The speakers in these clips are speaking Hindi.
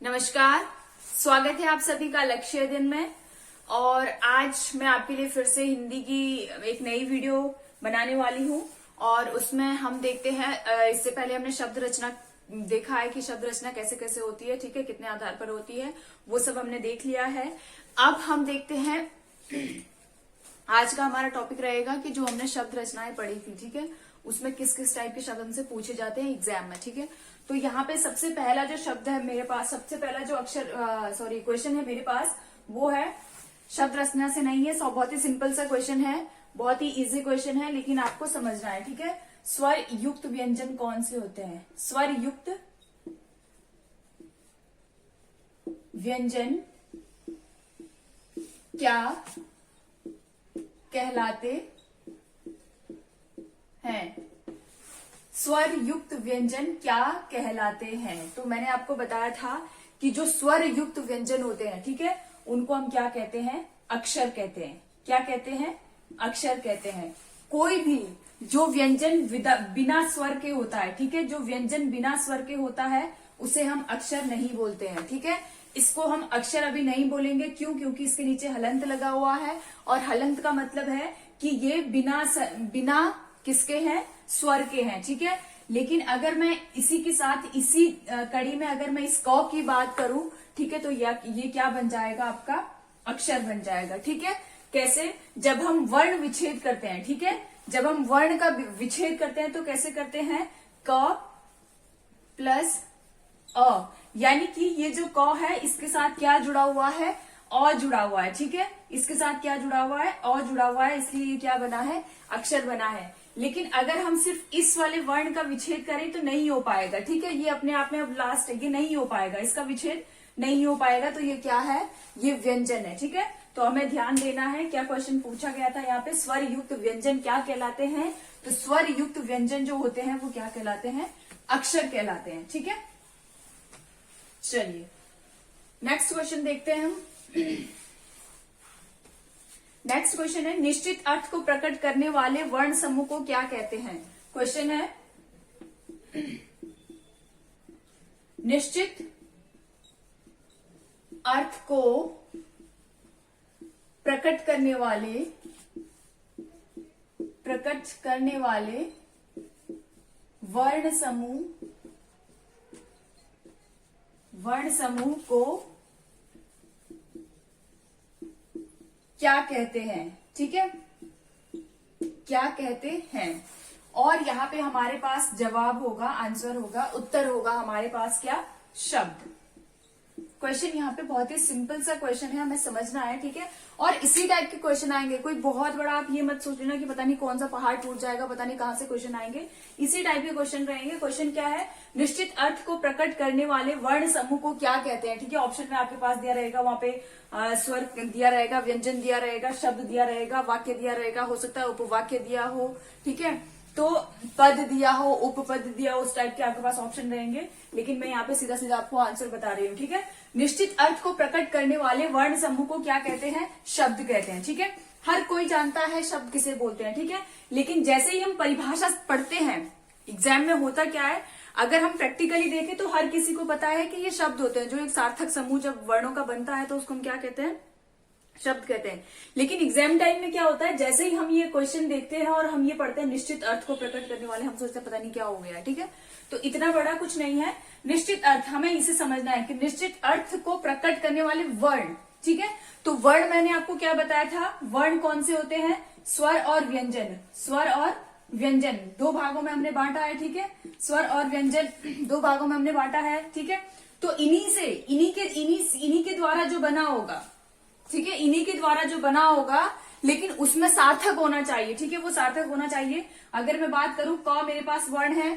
नमस्कार। स्वागत है आप सभी का लक्ष्य दिन में। और आज मैं आपके लिए फिर से हिंदी की एक नई वीडियो बनाने वाली हूं और उसमें हम देखते हैं, इससे पहले हमने शब्द रचना देखा है कि शब्द रचना कैसे कैसे होती है, ठीक है, कितने आधार पर होती है, वो सब हमने देख लिया है। अब हम देखते हैं, आज का हमारा टॉपिक रहेगा कि जो हमने शब्द रचनाएं पढ़ी थी, ठीक है, उसमें किस किस टाइप के शब्द हमसे पूछे जाते हैं एग्जाम में, ठीक है। तो यहाँ पे सबसे पहला जो शब्द है मेरे पास, सबसे पहला जो क्वेश्चन है मेरे पास, वो है शब्द रचना से नहीं है, बहुत ही सिंपल सा क्वेश्चन है, बहुत ही इजी क्वेश्चन है, लेकिन आपको समझना है, ठीक है। स्वर युक्त व्यंजन कौन से होते हैं? स्वर युक्त व्यंजन क्या कहलाते हैं? स्वर युक्त व्यंजन क्या कहलाते हैं? तो मैंने आपको बताया था कि जो स्वर युक्त व्यंजन होते हैं, ठीक है, उनको हम क्या कहते हैं? अक्षर कहते हैं। क्या कहते हैं? अक्षर कहते हैं। कोई भी जो व्यंजन बिना स्वर के होता है, ठीक है, जो व्यंजन बिना स्वर के होता है उसे हम अक्षर नहीं बोलते हैं, ठीक है। इसको हम अक्षर अभी नहीं बोलेंगे, क्यों? क्योंकि इसके नीचे हलंत लगा हुआ है और हलंत का मतलब है कि ये बिना किसके हैं? स्वर के हैं, ठीक है। लेकिन अगर मैं इसी के साथ इसी कड़ी में अगर मैं इस क की बात करूं, ठीक है, तो ये क्या बन जाएगा? आपका अक्षर बन जाएगा, ठीक है। कैसे? जब हम वर्ण विच्छेद करते हैं, ठीक है, जब हम वर्ण का विच्छेद करते हैं तो कैसे करते हैं? क प्लस अ, यानी कि ये जो क है इसके साथ क्या जुड़ा हुआ है? अ जुड़ा हुआ है, ठीक है। इसके साथ क्या जुड़ा हुआ है? अ जुड़ा हुआ है, इसलिए ये क्या बना है? अक्षर बना है। लेकिन अगर हम सिर्फ इस वाले वर्ण का विच्छेद करें तो नहीं हो पाएगा, ठीक है। ये अपने आप में अब लास्ट है, ये नहीं हो पाएगा, इसका विच्छेद नहीं हो पाएगा। तो ये क्या है? ये व्यंजन है, ठीक है। तो हमें ध्यान देना है, क्या क्वेश्चन पूछा गया था यहाँ पे? स्वर युक्त व्यंजन क्या कहलाते हैं? तो स्वर युक्त व्यंजन जो होते हैं वो क्या कहलाते हैं? अक्षर कहलाते हैं, ठीक है। चलिए नेक्स्ट क्वेश्चन देखते हैं हम। नेक्स्ट क्वेश्चन है, निश्चित अर्थ को प्रकट करने वाले वर्ण समूह को क्या कहते हैं? क्वेश्चन है, निश्चित अर्थ को प्रकट करने वाले वर्ण समूह को क्या कहते हैं? ठीक है, क्या कहते हैं? और यहाँ पे हमारे पास जवाब होगा, आंसर होगा, उत्तर होगा हमारे पास क्या? शब्द। क्वेश्चन यहाँ पे बहुत ही सिंपल सा क्वेश्चन है, हमें समझना है, ठीक है। और इसी टाइप के क्वेश्चन आएंगे, कोई बहुत बड़ा आप ये मत सोच लेना कि पता नहीं कौन सा पहाड़ टूट जाएगा, पता नहीं कहां से क्वेश्चन आएंगे। इसी टाइप के क्वेश्चन रहेंगे। क्वेश्चन क्या है? निश्चित अर्थ को प्रकट करने वाले वर्ण समूह को क्या कहते हैं? ठीक है, ऑप्शन में आपके पास दिया रहेगा, वहां पे स्वर दिया रहेगा, व्यंजन दिया रहेगा, शब्द दिया रहेगा, वाक्य दिया रहेगा, हो सकता है उपवाक्य दिया हो, ठीक है, तो पद दिया हो, उपपद दिया हो, उस टाइप के आपके पास ऑप्शन रहेंगे। लेकिन मैं यहाँ पे सीधा सीधा आपको आंसर बता रही हूँ, ठीक है। निश्चित अर्थ को प्रकट करने वाले वर्ण समूह को क्या कहते हैं? शब्द कहते हैं, ठीक है। हर कोई जानता है शब्द किसे बोलते हैं, ठीक है। लेकिन जैसे ही हम परिभाषा पढ़ते हैं, एग्जाम में होता क्या है, अगर हम प्रैक्टिकली देखें तो हर किसी को पता है कि ये शब्द होते हैं। जो एक सार्थक समूह जब वर्णों का बनता है तो उसको हम क्या कहते हैं? शब्द कहते हैं। लेकिन एग्जाम टाइम में क्या होता है, जैसे ही हम ये क्वेश्चन देखते हैं और हम ये पढ़ते हैं निश्चित अर्थ को प्रकट करने वाले, हम सोचते हैं पता नहीं क्या हो गया, ठीक है। तो इतना बड़ा कुछ नहीं है। निश्चित अर्थ, हमें इसे समझना है कि निश्चित अर्थ को प्रकट करने वाले वर्ण, ठीक है। तो वर्ण मैंने आपको क्या बताया था? वर्ण कौन से होते हैं? स्वर और व्यंजन। स्वर और व्यंजन दो भागों में हमने बांटा है, ठीक है। स्वर और व्यंजन दो भागों में हमने बांटा है, ठीक है। तो इन्हीं के द्वारा जो बना होगा, ठीक है, इन्हीं के द्वारा जो बना होगा, लेकिन उसमें सार्थक होना चाहिए, ठीक है, वो सार्थक होना चाहिए। अगर मैं बात करूं, क मेरे पास वर्ण है,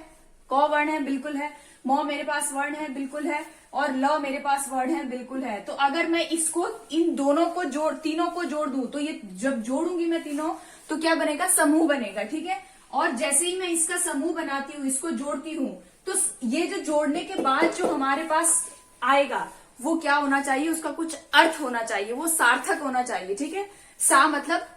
क वर्ण है, बिल्कुल है। म मेरे पास वर्ण है, बिल्कुल है। और ल मेरे पास वर्ण है, बिल्कुल है। तो अगर मैं इसको, इन दोनों को तीनों को जोड़ दूं, तो ये जब जोड़ूंगी मैं तीनों, तो क्या बनेगा? समूह बनेगा, ठीक है। और जैसे ही मैं इसका समूह बनाती हूँ, इसको जोड़ती हूँ, तो ये जो जोड़ने के बाद जो हमारे पास आएगा वो क्या होना चाहिए? उसका कुछ अर्थ होना चाहिए, वो सार्थक होना चाहिए, ठीक है। सा मतलब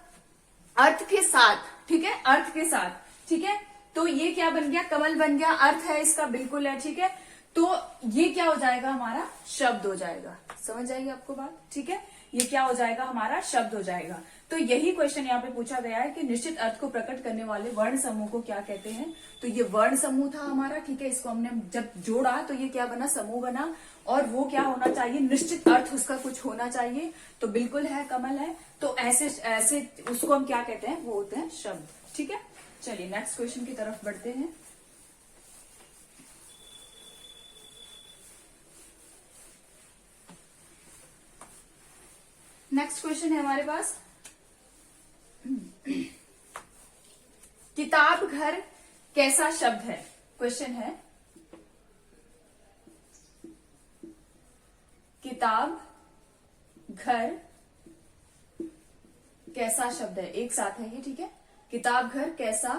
अर्थ के साथ, ठीक है, अर्थ के साथ, ठीक है। तो ये क्या बन गया? कमल बन गया, अर्थ है इसका, बिल्कुल है, ठीक है। तो ये क्या हो जाएगा, हमारा शब्द हो जाएगा। समझ जाएगी आपको बात, ठीक है। ये क्या हो जाएगा, हमारा शब्द हो जाएगा। तो यही क्वेश्चन यहाँ पे पूछा गया है कि निश्चित अर्थ को प्रकट करने वाले वर्ण समूह को क्या कहते हैं। तो ये वर्ण समूह था हमारा, ठीक है। इसको हमने जब जोड़ा तो ये क्या बना, समूह बना। और वो क्या होना चाहिए, निश्चित अर्थ उसका कुछ होना चाहिए। तो बिल्कुल है, कमल है। तो ऐसे ऐसे उसको हम क्या कहते हैं, वो होते हैं शब्द, ठीक है। चलिए नेक्स्ट क्वेश्चन की तरफ बढ़ते हैं। नेक्स्ट क्वेश्चन है हमारे पास, किताब घर कैसा शब्द है। क्वेश्चन है, किताब घर कैसा शब्द है। एक साथ है ये, ठीक है। किताब घर कैसा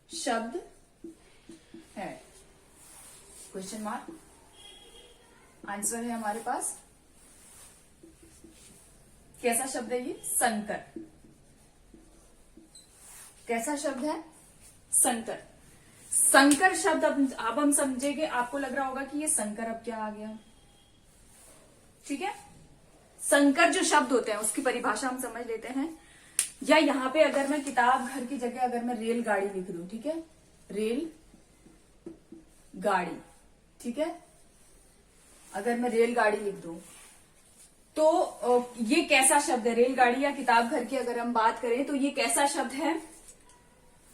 शब्द है, क्वेश्चन मार्क। आंसर है हमारे पास, कैसा शब्द है ये, संकर। कैसा शब्द है, संकर। संकर शब्द अब हम समझेंगे। आपको लग रहा होगा कि ये संकर अब क्या आ गया, ठीक है। संकर जो शब्द होते हैं उसकी परिभाषा हम समझ लेते हैं। या यहां पे अगर मैं किताब घर की जगह अगर मैं रेलगाड़ी लिख दूं, ठीक है, रेल गाड़ी, ठीक है। अगर मैं रेलगाड़ी लिख दूं तो ये कैसा शब्द है, रेलगाड़ी या किताब घर की अगर हम बात करें तो ये कैसा शब्द है।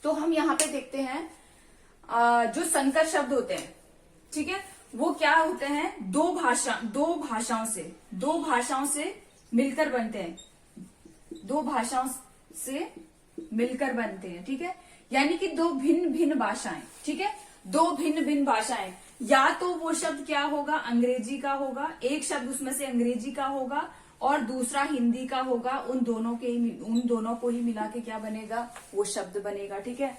तो हम यहां पे देखते हैं जो संकर शब्द होते हैं, ठीक है, वो क्या होते हैं, दो भाषाओं से मिलकर बनते हैं। दो भाषाओं से मिलकर बनते हैं, ठीक है। यानी कि दो भिन्न भिन्न भाषाएं, ठीक है। दो भिन्न भिन्न भाषाएं, या तो वो शब्द क्या होगा, अंग्रेजी का होगा, एक शब्द उसमें से अंग्रेजी का होगा और दूसरा हिंदी का होगा। उन दोनों को ही मिला के क्या बनेगा, वो शब्द बनेगा, ठीक है।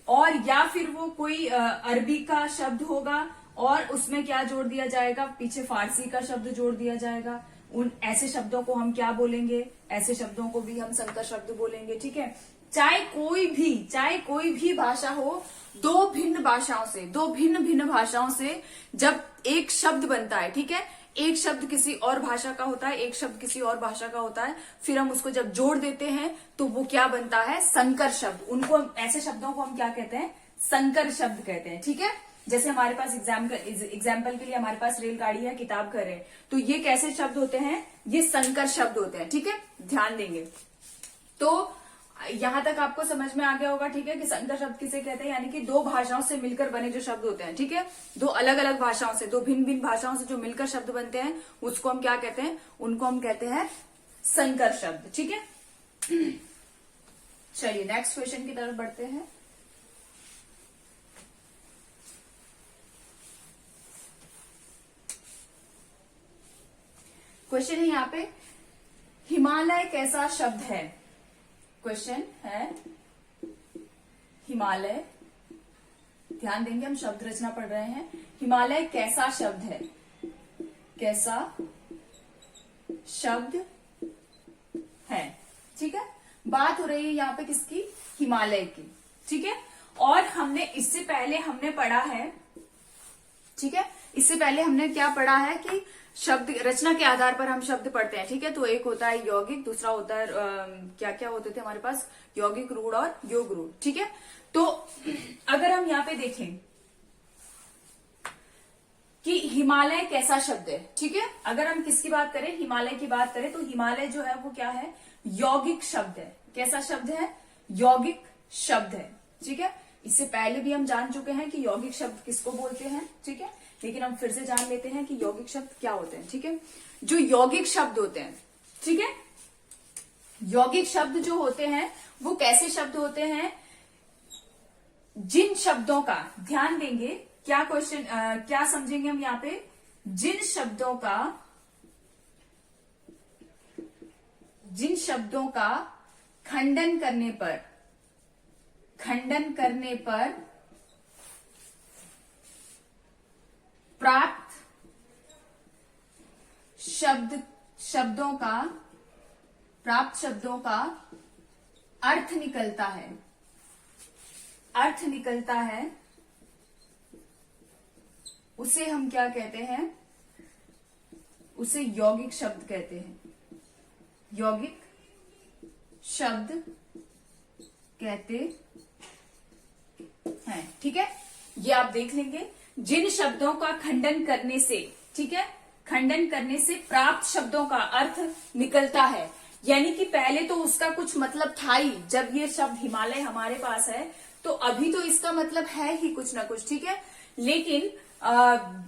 और या फिर वो कोई अरबी का शब्द होगा और उसमें क्या जोड़ दिया जाएगा, पीछे फारसी का शब्द जोड़ दिया जाएगा। उन ऐसे शब्दों को हम क्या बोलेंगे, ऐसे शब्दों को भी हम संकर शब्द बोलेंगे, ठीक है। चाहे कोई भी भाषा हो, दो भिन्न भिन्न भाषाओं से जब एक शब्द बनता है, ठीक है, एक शब्द किसी और भाषा का होता है, एक शब्द किसी और भाषा का होता है, फिर हम उसको जब जोड़ देते हैं तो वो क्या बनता है, संकर शब्द। उनको ऐसे शब्दों को हम क्या कहते हैं, संकर शब्द कहते हैं, ठीक है। जैसे हमारे पास एग्जाम्पल के लिए हमारे पास रेलगाड़ी है, किताब घर है, तो ये कैसे शब्द होते हैं, ये संकर शब्द होते हैं, ठीक है। ध्यान देंगे तो यहां तक आपको समझ में आ गया होगा, ठीक है, कि संकर शब्द किसे कहते हैं, यानी कि दो भाषाओं से मिलकर बने जो शब्द होते हैं, ठीक है। दो अलग अलग भाषाओं से, दो भिन्न भिन्न भाषाओं से जो मिलकर शब्द बनते हैं उसको हम क्या कहते हैं, उनको हम कहते हैं संकर शब्द, ठीक है। चलिए नेक्स्ट क्वेश्चन की तरफ बढ़ते हैं। क्वेश्चन है यहाँ पे, हिमालय कैसा शब्द है। क्वेश्चन है, हिमालय, ध्यान देंगे हम शब्द रचना पढ़ रहे हैं। हिमालय कैसा शब्द है, कैसा शब्द है, ठीक है। बात हो रही है यहाँ पे किसकी, हिमालय की, ठीक है। और हमने इससे पहले हमने पढ़ा है, ठीक है, इससे पहले हमने क्या पढ़ा है कि शब्द रचना के आधार पर हम शब्द पढ़ते हैं, ठीक है। तो एक होता है यौगिक, दूसरा होता है क्या क्या होते थे हमारे पास, यौगिक रूढ़ और योग रूढ़, ठीक है। तो अगर हम यहाँ पे देखें कि हिमालय कैसा शब्द है, ठीक है। अगर हम किसकी बात करें, हिमालय की बात करें, तो हिमालय जो है वो क्या है, यौगिक शब्द है। कैसा शब्द है, यौगिक शब्द है, ठीक है। इससे पहले भी हम जान चुके हैं कि यौगिक शब्द किसको बोलते हैं, ठीक है, लेकिन हम फिर से जान लेते हैं कि यौगिक शब्द क्या होते हैं, ठीक है। जो यौगिक शब्द होते हैं, ठीक है, यौगिक शब्द जो होते हैं वो कैसे शब्द होते हैं, जिन शब्दों का, ध्यान देंगे क्या क्वेश्चन, क्या समझेंगे हम यहाँ पे, जिन शब्दों का खंडन करने पर प्राप्त शब्दों का अर्थ निकलता है उसे हम क्या कहते हैं, उसे यौगिक शब्द कहते हैं, यौगिक शब्द कहते हैं। ठीक है, ये आप देख लेंगे। जिन शब्दों का खंडन करने से, ठीक है, खंडन करने से प्राप्त शब्दों का अर्थ निकलता है, यानी कि पहले तो उसका कुछ मतलब था ही, जब ये शब्द हिमालय हमारे पास है तो अभी तो इसका मतलब है ही कुछ ना कुछ, ठीक है। लेकिन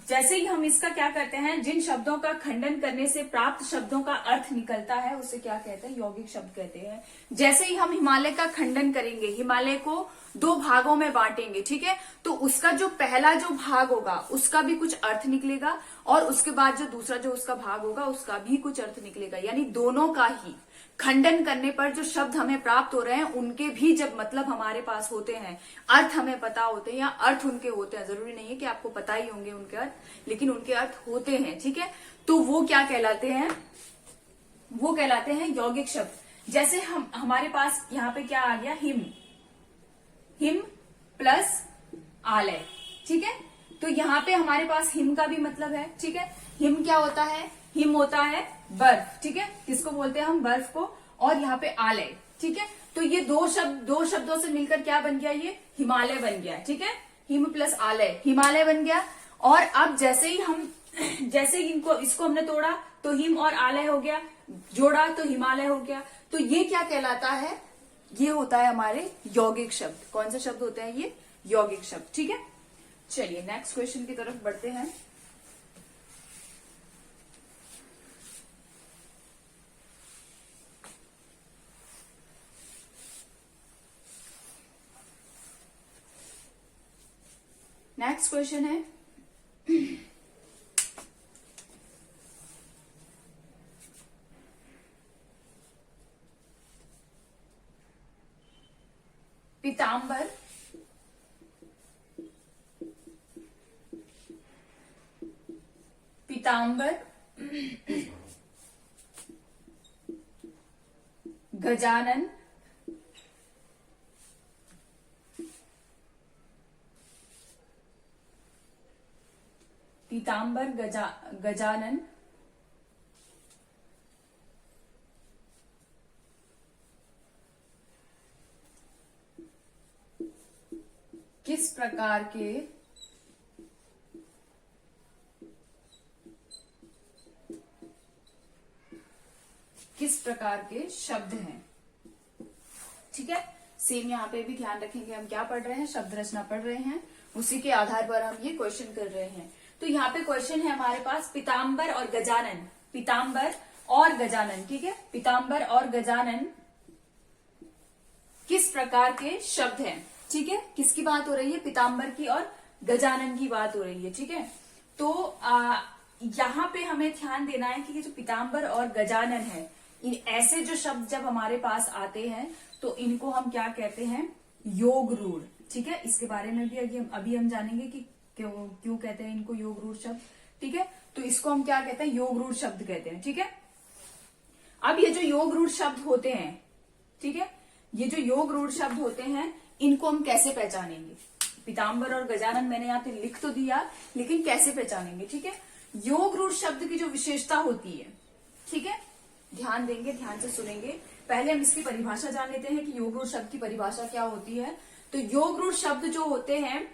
जैसे ही हम इसका क्या करते हैं, जिन शब्दों का खंडन करने से प्राप्त शब्दों का अर्थ निकलता है उसे क्या कहते हैं, यौगिक शब्द कहते हैं। जैसे ही हम हिमालय का खंडन करेंगे, हिमालय को दो भागों में बांटेंगे, ठीक है, तो उसका जो पहला जो भाग होगा उसका भी कुछ अर्थ निकलेगा, और उसके बाद जो दूसरा जो उसका भाग होगा उसका भी कुछ अर्थ निकलेगा। यानी दोनों का ही खंडन करने पर जो शब्द हमें प्राप्त हो रहे हैं उनके भी जब मतलब हमारे पास होते हैं, अर्थ हमें पता होते हैं, या अर्थ उनके होते हैं, जरूरी नहीं है कि आपको पता ही होंगे उनके अर्थ, लेकिन उनके अर्थ होते हैं, ठीक है, तो वो क्या कहलाते हैं, वो कहलाते हैं यौगिक शब्द। जैसे हमारे पास यहाँ पे क्या आ गया, हिम, हिम प्लस आलय, ठीक है, तो यहाँ पे हमारे पास हिम का भी मतलब है, ठीक है। हिम क्या होता है, हिम होता है बर्फ, ठीक है, किसको बोलते हैं हम, बर्फ को। और यहाँ पे आलय, ठीक है, तो ये दो शब्दों से मिलकर क्या बन गया, ये हिमालय बन गया, ठीक है, हिम प्लस आलय हिमालय बन गया। और अब जैसे ही इसको हमने तोड़ा तो हिम और आलय हो गया, जोड़ा तो हिमालय हो गया। तो ये क्या कहलाता है, ये होता है हमारे यौगिक शब्द। कौन से शब्द होते हैं ये, यौगिक शब्द, ठीक है। चलिए नेक्स्ट क्वेश्चन की तरफ बढ़ते हैं। नेक्स्ट क्वेश्चन है पीतांबर गजानन गजानन किस प्रकार के शब्द हैं, ठीक है। सेम यहाँ पे भी ध्यान रखेंगे, हम क्या पढ़ रहे हैं, शब्द रचना पढ़ रहे हैं, उसी के आधार पर हम ये क्वेश्चन कर रहे हैं। तो यहाँ पे क्वेश्चन है हमारे पास पीतांबर और गजानन, पीतांबर और गजानन, ठीक है, पीतांबर और गजानन किस प्रकार के शब्द हैं, ठीक है। किसकी बात हो रही है, पीतांबर की और गजानन की बात हो रही है, ठीक है। तो यहाँ पे हमें ध्यान देना है कि जो पीतांबर और गजानन है, इन ऐसे जो शब्द जब हमारे पास आते हैं तो इनको हम क्या कहते हैं, योग रूढ़, ठीक है। इसके बारे में भी अभी हम जानेंगे कि क्यों कहते हैं इनको योग रूढ़ शब्द, ठीक है। तो इसको हम क्या कहते हैं, योग रूढ़ शब्द कहते हैं, ठीक है। अब ये जो योग रूढ़ शब्द होते हैं, ठीक है, ये जो योग रूढ़ शब्द होते हैं इनको हम कैसे पहचानेंगे, पीतांबर और गजानन मैंने यहाँ पे लिख तो दिया, लेकिन कैसे पहचानेंगे, ठीक है। योग रूढ़ शब्द की जो विशेषता होती है, ठीक है, ध्यान देंगे, ध्यान से सुनेंगे। पहले हम इसकी परिभाषा जान लेते हैं कि योग रूढ़ शब्द की परिभाषा क्या होती है। तो योग रूढ़ शब्द जो होते हैं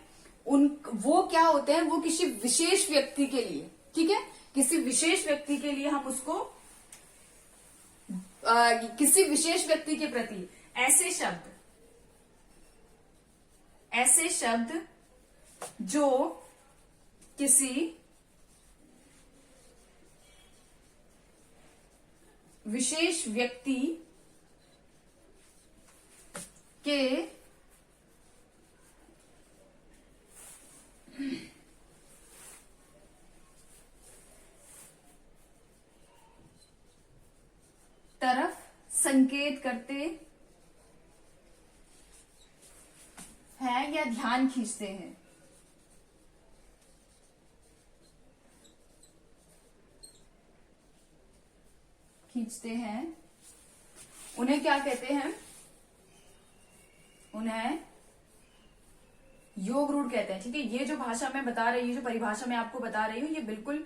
वो क्या होते हैं, वो किसी विशेष व्यक्ति के लिए, ठीक है, किसी विशेष व्यक्ति के लिए हम उसको किसी विशेष व्यक्ति के प्रति ऐसे शब्द जो किसी विशेष व्यक्ति के तरफ संकेत करते हैं या ध्यान खींचते हैं, उन्हें क्या कहते हैं, उन्हें योग रूढ़ कहते हैं, ठीक है। ये जो भाषा मैं बता रही हूँ, जो परिभाषा मैं आपको बता रही हूँ, ये बिल्कुल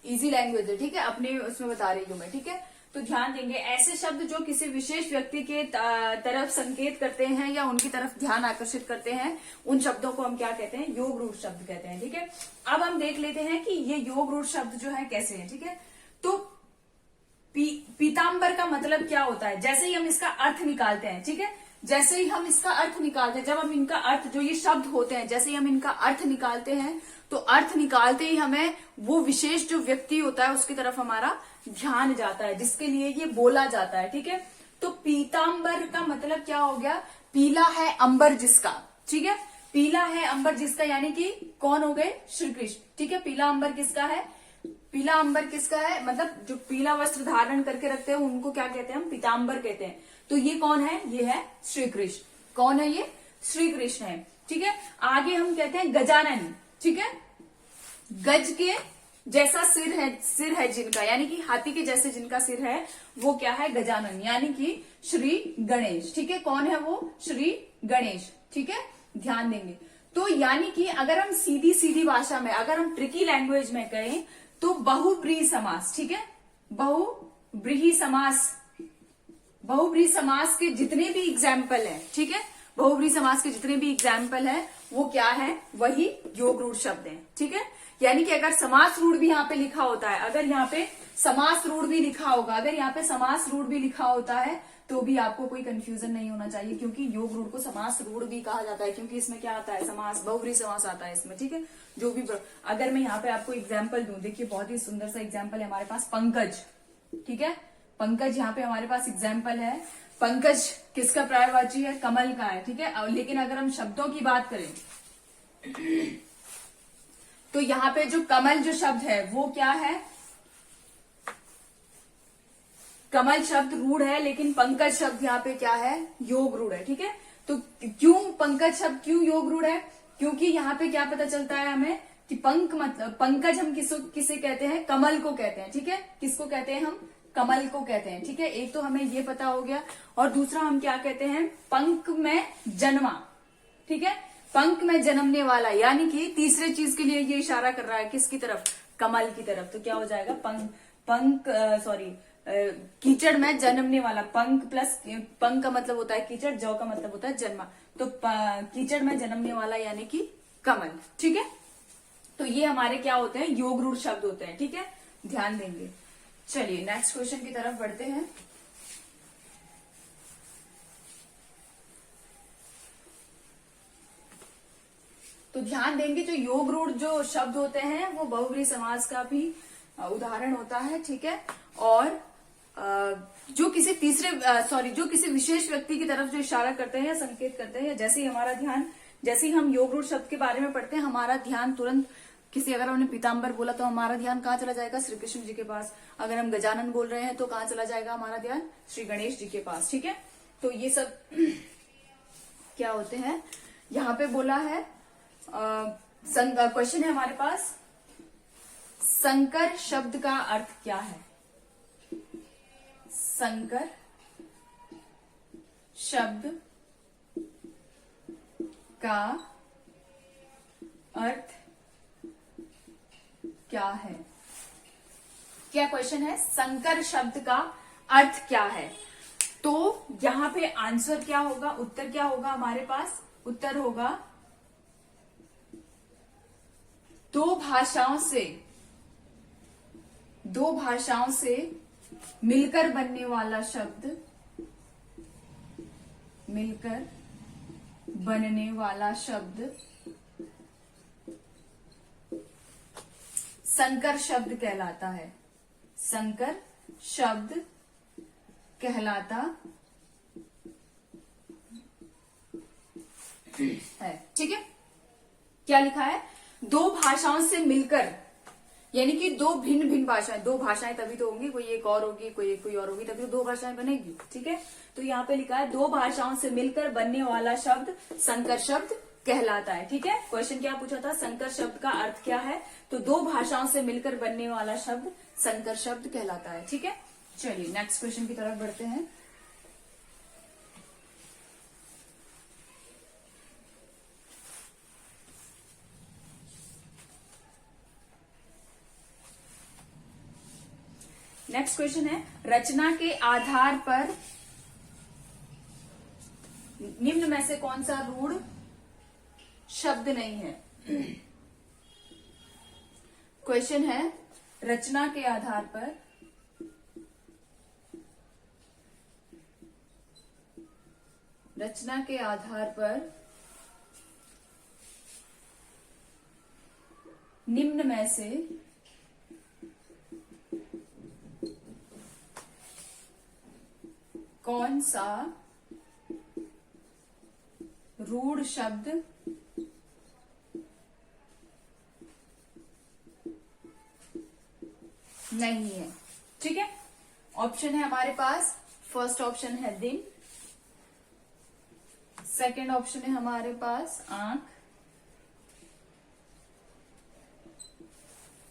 इजी लैंग्वेज है, ठीक है, अपने उसमें बता रही हूँ मैं, ठीक है। तो ध्यान देंगे, ऐसे शब्द जो किसी विशेष व्यक्ति के तरफ संकेत करते हैं या उनकी तरफ ध्यान आकर्षित करते हैं, उन शब्दों को हम क्या कहते हैं, योग रूढ़ शब्द कहते हैं, ठीक है। अब हम देख लेते हैं कि ये योग रूढ़ शब्द जो है कैसे है, ठीक है। तो पीतांबर का मतलब क्या होता है, जैसे ही हम इसका अर्थ निकालते हैं, ठीक है, जैसे ही हम इसका अर्थ निकालते हैं, जब हम इनका अर्थ, जो ये शब्द होते हैं, जैसे ही हम इनका अर्थ निकालते हैं, तो अर्थ निकालते ही हमें वो विशेष जो व्यक्ति होता है उसकी तरफ हमारा ध्यान जाता है, जिसके लिए ये बोला जाता है, ठीक है। तो पीतांबर का मतलब क्या हो गया, पीला है अंबर जिसका, ठीक है, पीला है अंबर जिसका, यानी कि कौन हो गए, श्री कृष्ण, ठीक है। पीला अंबर किसका है, पीला अंबर किसका है, मतलब जो पीला वस्त्र धारण करके रखते हैं उनको क्या कहते हैं, हम पीतांबर कहते हैं। तो ये कौन है, ये है श्री कृष्ण। कौन है ये, श्री कृष्ण है, ठीक है। आगे हम कहते हैं गजानन, ठीक है, गज के जैसा सिर है जिनका, यानी कि हाथी के जैसे जिनका सिर है, वो क्या है, गजानन, यानी कि श्री गणेश, ठीक है। कौन है वो, श्री गणेश, ठीक है, ध्यान देंगे। तो यानी कि अगर हम सीधी सीधी भाषा में, अगर हम ट्रिकी लैंग्वेज में कहें तो बहुब्रीहि समास, ठीक है, बहुब्रीहि समास, बहुब्रीहि समास के जितने भी एग्जाम्पल है, ठीक है, बहुब्रीहि समास के जितने भी एग्जाम्पल है वो क्या है, वही योग रूढ़ शब्द है, ठीक है। यानी कि अगर समास रूढ़ भी यहाँ पे लिखा होता है, अगर यहाँ पे समास रूढ़ भी लिखा होगा, अगर यहाँ पे समास रूढ़ भी लिखा होता है, तो भी आपको कोई कंफ्यूजन नहीं होना चाहिए, क्योंकि योग रूढ़ को समास रूढ़ भी कहा जाता है, क्योंकि इसमें क्या आता है, समास, बहुब्रीहि समास आता है इसमें, ठीक है। जो भी अगर मैं यहाँ पे आपको एग्जाम्पल दूं, देखिए बहुत ही सुंदर सा एग्जाम्पल है हमारे पास, पंकज, ठीक है, पंकज यहाँ पे हमारे पास एग्जाम्पल है। पंकज किसका पर्यायवाची है, कमल का है, ठीक है। लेकिन अगर हम शब्दों की बात करें तो यहाँ पे जो कमल जो शब्द है वो क्या है, कमल शब्द रूढ़ है, लेकिन पंकज शब्द यहाँ पे क्या है, योग रूढ़ है, ठीक है। तो क्यों पंकज शब्द क्यों योग रूढ़ है, क्योंकि यहाँ पे क्या पता चलता है हमें कि पंकज हम किसे कहते हैं, कमल को कहते हैं, ठीक है। किसको कहते हैं हम, कमल को कहते हैं, ठीक है। एक तो हमें ये पता हो गया, और दूसरा हम क्या कहते हैं, पंख में जन्मा, ठीक है, पंख में जन्मने वाला, यानी कि तीसरे चीज के लिए ये इशारा कर रहा है, किसकी तरफ, कमल की तरफ। तो क्या हो जाएगा, कीचड़ में जन्मने वाला, पंख प्लस पंख का मतलब होता है कीचड़, जौ का मतलब होता है जन्मा, तो कीचड़ में जन्मने वाला यानी कि कमल, ठीक है। तो ये हमारे क्या होते हैं, योग रूढ़ शब्द होते हैं, ठीक है, ध्यान देंगे। चलिए नेक्स्ट क्वेश्चन की तरफ बढ़ते हैं। तो ध्यान देंगे, जो योग रूढ़ जो शब्द होते हैं वो बहुब्रीहि समास का भी उदाहरण होता है, ठीक है। और जो किसी विशेष व्यक्ति की तरफ जो इशारा करते हैं या संकेत करते हैं, या जैसे ही हम योग रूढ़ शब्द के बारे में पढ़ते हैं, हमारा ध्यान तुरंत अगर हमने पीतांबर बोला तो हमारा ध्यान कहाँ चला जाएगा, श्री कृष्ण जी के पास। अगर हम गजानन बोल रहे हैं तो कहाँ चला जाएगा हमारा ध्यान, श्री गणेश जी के पास, ठीक है। तो ये सब क्या होते हैं, यहाँ पे बोला है, क्वेश्चन है हमारे पास, संकर शब्द का अर्थ क्या है, संकर शब्द का अर्थ क्या है, क्या क्वेश्चन है, संकर शब्द का अर्थ क्या है। तो यहां पे आंसर क्या होगा, उत्तर क्या होगा हमारे पास, उत्तर होगा दो भाषाओं से मिलकर बनने वाला शब्द, मिलकर बनने वाला शब्द संकर शब्द कहलाता है, संकर शब्द कहलाता है, ठीक है। क्या लिखा है, दो भाषाओं से मिलकर, यानी कि दो भिन्न भिन्न भाषाएं, दो भाषाएं तभी तो होंगी, कोई एक और होगी, कोई और होगी, तभी तो दो भाषाएं बनेगी, ठीक है। तो यहाँ पे लिखा है दो भाषाओं से मिलकर बनने वाला शब्द संकर शब्द कहलाता है, ठीक है। क्वेश्चन क्या पूछा था, संकर शब्द का अर्थ क्या है, तो दो भाषाओं से मिलकर बनने वाला शब्द संकर शब्द कहलाता है, ठीक है। चलिए नेक्स्ट क्वेश्चन की तरफ बढ़ते हैं। नेक्स्ट क्वेश्चन है, रचना के आधार पर निम्न में से कौन सा रूढ़ शब्द नहीं है। क्वेश्चन है, रचना के आधार पर निम्न में से कौन सा रूढ़ शब्द नहीं है। ठीक है, ऑप्शन है हमारे पास, फर्स्ट ऑप्शन है दिन, सेकंड ऑप्शन है हमारे पास आंख,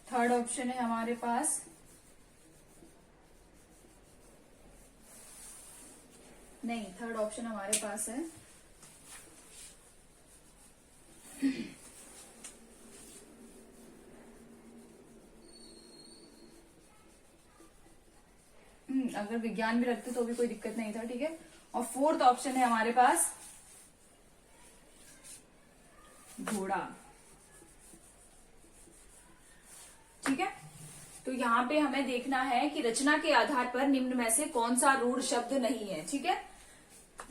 थर्ड ऑप्शन है हमारे पास नहीं, थर्ड ऑप्शन हमारे पास है अगर विज्ञान भी रखते तो भी कोई दिक्कत नहीं था। ठीक है, और फोर्थ ऑप्शन है हमारे पास घोड़ा। ठीक है, तो यहाँ पे हमें देखना है कि रचना के आधार पर निम्न में से कौन सा रूढ़ शब्द नहीं है। ठीक है,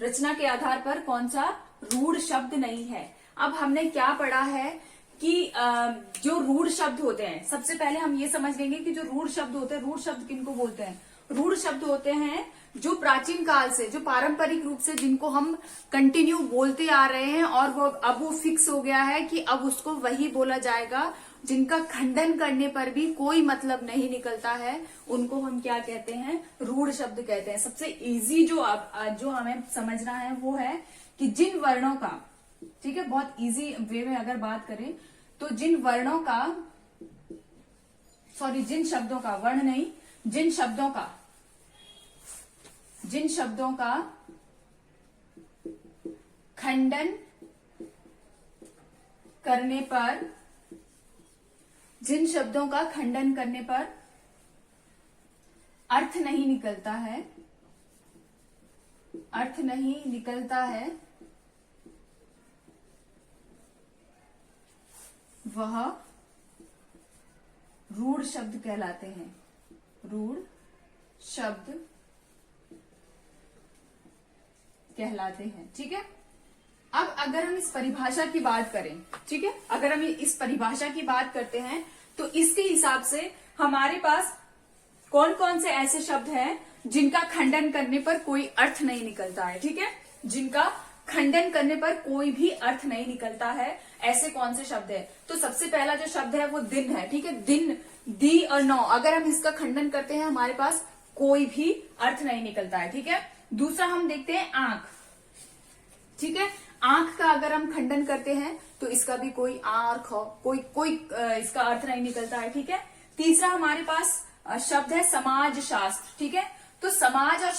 रचना के आधार पर कौन सा रूढ़ शब्द नहीं है। अब हमने क्या पढ़ा है कि जो रूढ़ शब्द होते हैं, सबसे पहले हम ये समझ लेंगे कि जो रूढ़ शब्द होते हैं, रूढ़ शब्द किनको बोलते हैं। रूढ़ शब्द होते हैं जो प्राचीन काल से, जो पारंपरिक रूप से जिनको हम कंटिन्यू बोलते आ रहे हैं और वो फिक्स हो गया है कि अब उसको वही बोला जाएगा, जिनका खंडन करने पर भी कोई मतलब नहीं निकलता है, उनको हम क्या कहते हैं, रूढ़ शब्द कहते हैं। सबसे इजी जो हमें समझना है वो है कि जिन वर्णों का, ठीक है, बहुत इजी वे में अगर बात करें तो जिन शब्दों का, वर्ण नहीं, जिन शब्दों का खंडन करने पर अर्थ नहीं निकलता है, वह रूढ़ शब्द कहलाते हैं। रूढ़ शब्द कहलाते हैं। ठीक है, अब अगर हम इस परिभाषा की बात करें, ठीक है, अगर हम इस परिभाषा की बात करते हैं तो इसके हिसाब से हमारे पास कौन कौन से ऐसे शब्द हैं जिनका खंडन करने पर कोई अर्थ नहीं निकलता है। ठीक है, जिनका खंडन करने पर कोई भी अर्थ नहीं निकलता है, ऐसे कौन से शब्द है। तो सबसे पहला जो शब्द है वो दिन है। ठीक है, दिन, दी और नौ, अगर हम इसका खंडन करते हैं हमारे पास कोई भी अर्थ नहीं निकलता है। ठीक है, दूसरा हम देखते हैं आंख। ठीक है, आंख का अगर हम खंडन करते हैं तो इसका भी कोई इसका अर्थ नहीं निकलता है। ठीक है, तीसरा हमारे पास शब्द है समाज शास्त्र। ठीक है, तो समाज और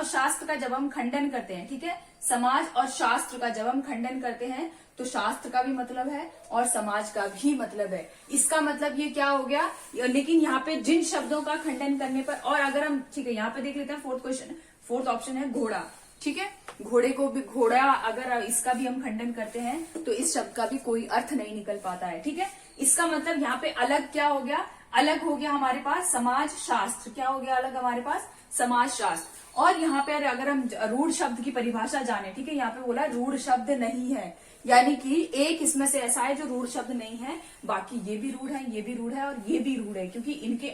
शास्त्र का जब हम खंडन करते हैं, ठीक है, समाज और शास्त्र का जब हम खंडन करते हैं तो शास्त्र का भी मतलब है और समाज का भी मतलब है। इसका मतलब ये क्या हो गया, लेकिन यहाँ पे जिन शब्दों का खंडन करने पर, और अगर हम, ठीक है, यहाँ पे देख लेते हैं फोर्थ ऑप्शन है घोड़ा। ठीक है, घोड़े को भी, घोड़ा अगर इसका भी हम खंडन करते हैं तो इस शब्द का भी कोई अर्थ नहीं निकल पाता है। ठीक है, इसका मतलब यहाँ पे अलग क्या हो गया, अलग हो गया हमारे पास समाज शास्त्र। क्या हो गया अलग हमारे पास, समाज शास्त्र। और यहाँ पे अगर हम रूढ़ शब्द की परिभाषा जाने, ठीक है, यहाँ पे बोला रूढ़ शब्द नहीं है, यानी कि एक इसमें से ऐसा है जो रूढ़ शब्द नहीं है, बाकी ये भी रूढ़ है, ये भी रूढ़ है और ये भी रूढ़ है, क्योंकि इनके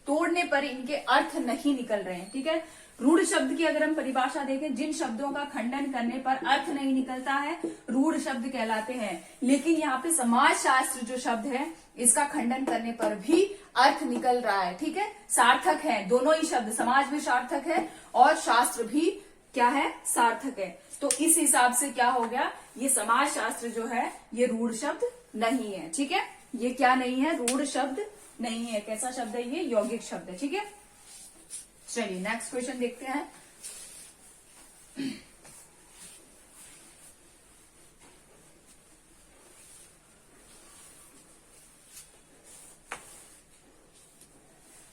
तोड़ने पर इनके अर्थ नहीं निकल रहे हैं। ठीक है, रूढ़ शब्द की अगर हम परिभाषा देखें, जिन शब्दों का खंडन करने पर अर्थ नहीं निकलता है रूढ़ शब्द कहलाते हैं। लेकिन यहाँ पे समाज शास्त्र जो शब्द है इसका खंडन करने पर भी अर्थ निकल रहा है। ठीक है, सार्थक है दोनों ही शब्द, समाज भी सार्थक है और शास्त्र भी क्या है, सार्थक है। तो इस हिसाब से क्या हो गया, ये समाज शास्त्र जो है ये रूढ़ शब्द नहीं है। ठीक है, ये क्या नहीं है, रूढ़ शब्द नहीं है। कैसा शब्द है ये, यौगिक शब्द है। ठीक है, चलिए नेक्स्ट क्वेश्चन देखते हैं।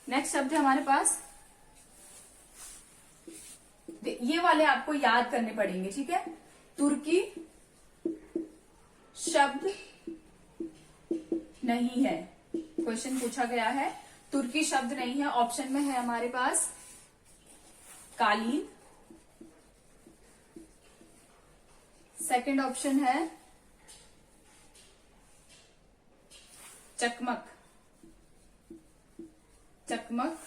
नेक्स्ट शब्द है हमारे पास, ये वाले आपको याद करने पड़ेंगे, ठीक है। तुर्की शब्द नहीं है, क्वेश्चन पूछा गया है, तुर्की शब्द नहीं है। ऑप्शन में है हमारे पास कालीन, सेकंड ऑप्शन है चकमक, चकमक,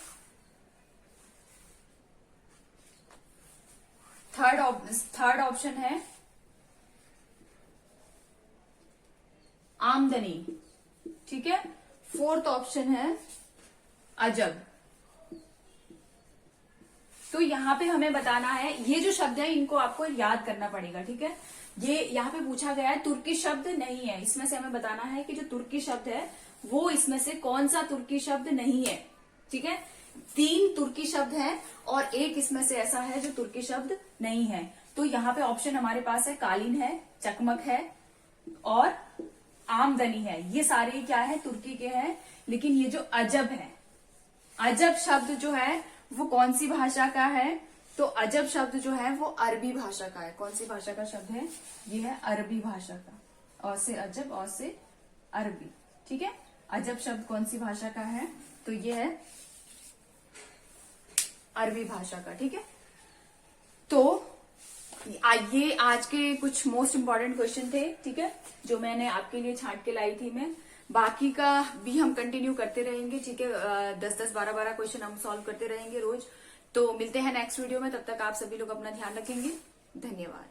थर्ड ऑप्शन है आमदनी, ठीक है। फोर्थ ऑप्शन है अजब। तो यहां पे हमें बताना है, ये जो शब्द है इनको आपको याद करना पड़ेगा, ठीक है। ये यहाँ पे पूछा गया है तुर्की शब्द नहीं है, इसमें से हमें बताना है कि जो तुर्की शब्द है वो इसमें से कौन सा तुर्की शब्द नहीं है, ठीक है। 3 तुर्की शब्द हैं और एक इसमें से ऐसा है जो तुर्की शब्द नहीं है। तो यहाँ पे ऑप्शन हमारे पास है कालीन है, चकमक है और आमदनी है। ये सारे क्या है, तुर्की के हैं। लेकिन ये जो अजब है, अजब शब्द जो है वो कौन सी भाषा का है, तो अजब शब्द जो है वो अरबी भाषा का है। कौन सी भाषा का शब्द है, ये है अरबी भाषा का। और से अजब, और से अरबी, ठीक है। अजब शब्द कौन सी भाषा का है, तो ये है अरबी भाषा का, ठीक है। तो ये आज के कुछ मोस्ट इंपॉर्टेंट क्वेश्चन थे, ठीक है, जो मैंने आपके लिए छांट के लाई थी मैं। बाकी का भी हम कंटिन्यू करते रहेंगे, ठीक है। 10-10, 12-12 क्वेश्चन हम सॉल्व करते रहेंगे रोज। तो मिलते हैं नेक्स्ट वीडियो में, तब तक आप सभी लोग अपना ध्यान रखेंगे। धन्यवाद।